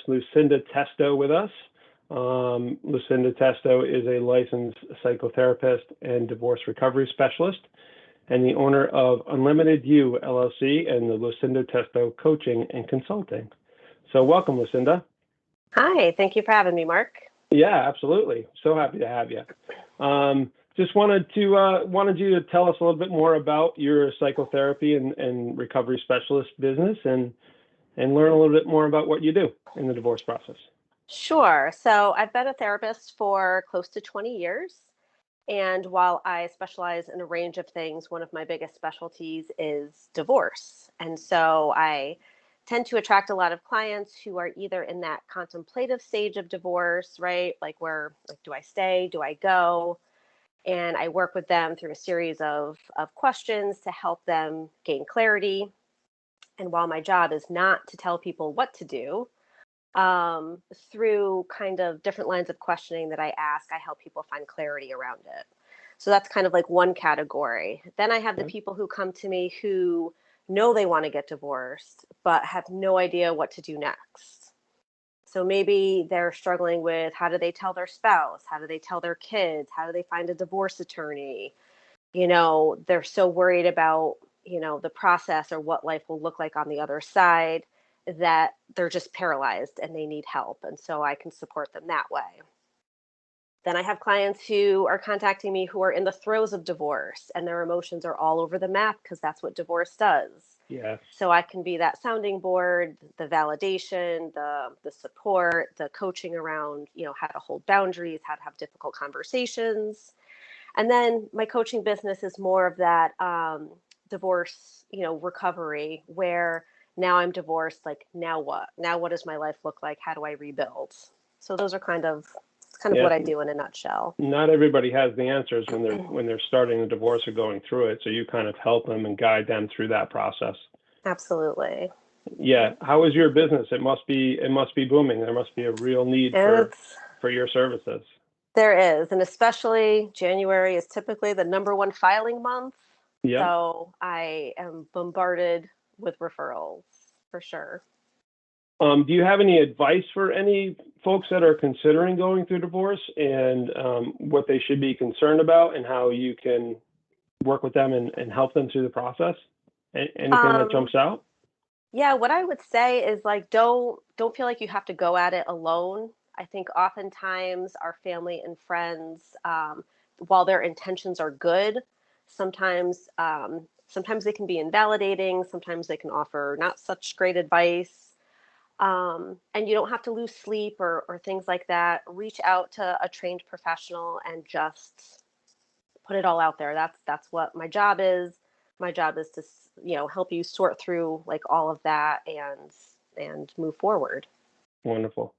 Lucinda Testo with us. Lucinda Testo is a licensed psychotherapist and divorce recovery specialist and the owner of Unlimited You, LLC, and the Lucinda Testo Coaching and Consulting. So welcome, Lucinda. Hi, thank you for having me, Mark. Yeah, absolutely. So happy to have you. Just wanted you to tell us a little bit more about your psychotherapy and recovery specialist business and learn a little bit more about what you do in the divorce process. Sure. So I've been a therapist for close to 20 years. And while I specialize in a range of things, one of my biggest specialties is divorce. And so I tend to attract a lot of clients who are either in that contemplative stage of divorce, right? Like do I stay? Do I go? And I work with them through a series of questions to help them gain clarity. And while my job is not to tell people what to do, through kind of different lines of questioning that I ask, I help people find clarity around it. So that's kind of like one category. Then I have the people who come to me who know they want to get divorced, but have no idea what to do next. So maybe they're struggling with how do they tell their spouse? How do they tell their kids? How do they find a divorce attorney? They're so worried about, the process or what life will look like on the other side that they're just paralyzed and they need help. And so I can support them that way. Then I have clients who are contacting me who are in the throes of divorce and their emotions are all over the map because that's what divorce does. Yeah. So I can be that sounding board, the validation, the support, the coaching around, how to hold boundaries, how to have difficult conversations. And then my coaching business is more of that divorce, recovery, where now I'm divorced, like now what? Now what does my life look like? How do I rebuild? So those are kind of what I do in a nutshell. Not everybody has the answers when they're starting a divorce or going through it. So you kind of help them and guide them through that process. Absolutely. Yeah. How is your business? It must be booming. There must be a real need for your services. There is, and especially January is typically the number one filing month. Yep. So I am bombarded with referrals for sure. Do you have any advice for any folks that are considering going through divorce and what they should be concerned about and how you can work with them and help them through the process? Anything that jumps out? Yeah, what I would say is don't feel like you have to go at it alone. I think oftentimes our family and friends, while their intentions are good, sometimes they can be invalidating. Sometimes they can offer not such great advice. And you don't have to lose sleep or things like that. Reach out to a trained professional and just put it all out there. That's what my job is. My job is to, help you sort through like all of that and move forward. Wonderful.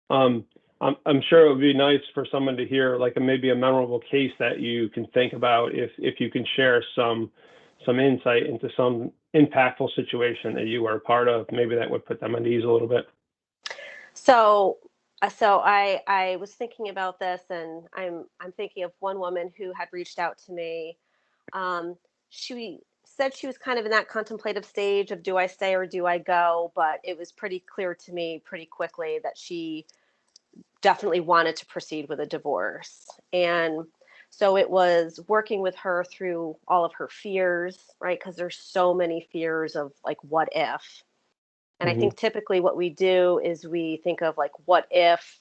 I'm sure it would be nice for someone to hear maybe a memorable case that you can think about if you can share some insight into some impactful situation that you were a part of. Maybe that would put them at ease a little bit. So I was thinking about this, and I'm thinking of one woman who had reached out to me. She said she was kind of in that contemplative stage of do I stay or do I go? But it was pretty clear to me pretty quickly that she definitely wanted to proceed with a divorce. And so it was working with her through all of her fears, right? Because there's so many fears of like, what if? And I think typically what we do is we think of like, what if,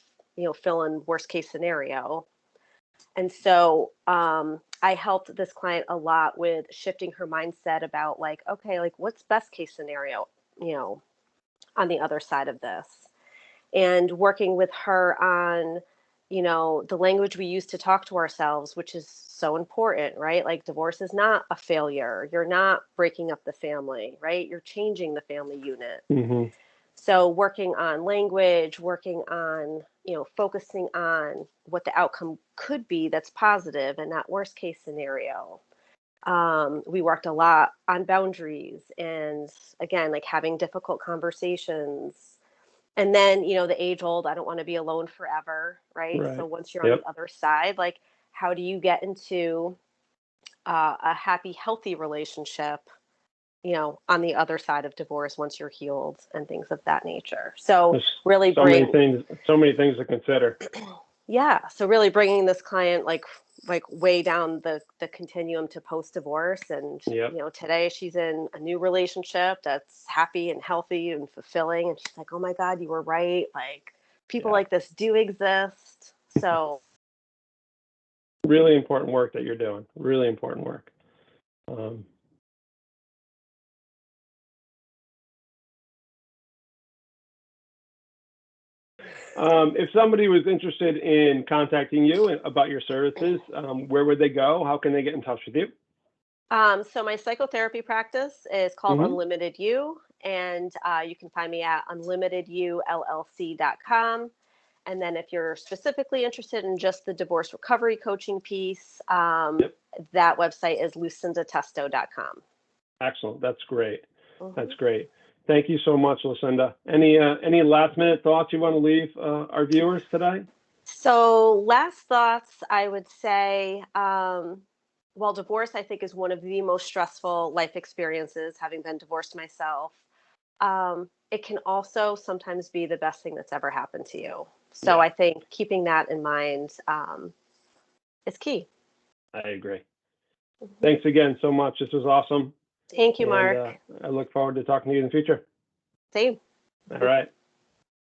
fill in worst case scenario. And so I helped this client a lot with shifting her mindset about like, okay, like what's best case scenario, on the other side of this. And working with her on, the language we use to talk to ourselves, which is so important, right? Like divorce is not a failure. You're not breaking up the family, right? You're changing the family unit. Mm-hmm. So working on language, working on, focusing on what the outcome could be that's positive and not worst case scenario. We worked a lot on boundaries and again, like having difficult conversations. And then, the age old, I don't want to be alone forever, right? So once you're on the other side, like how do you get into a happy, healthy relationship on the other side of divorce once you're healed and things of that nature. So There's really so many things to consider. Yeah. So really bringing this client like way down the continuum to post divorce, and Yep. today she's in a new relationship that's happy and healthy and fulfilling, and she's like, oh my God, you were right, like people Yeah. like this do exist. So Really important work that you're doing. Really important work. If somebody was interested in contacting you about your services, where would they go? How can they get in touch with you? so my psychotherapy practice is called Mm-hmm. Unlimited You, and you can find me at unlimitedullc.com. And then if you're specifically interested in just the divorce recovery coaching piece, Yep. that website is lucindatesto.com. Excellent. That's great. Mm-hmm. That's great. Thank you so much, Lucinda. Any last minute thoughts you want to leave our viewers today? So last thoughts, I would say, well, divorce, I think, is one of the most stressful life experiences, having been divorced myself. It can also sometimes be the best thing that's ever happened to you. So Yeah, I think keeping that in mind is key. I agree. Mm-hmm. Thanks again so much. This was awesome. Thank you, And Mark. I look forward to talking to you in the future. Same. All right.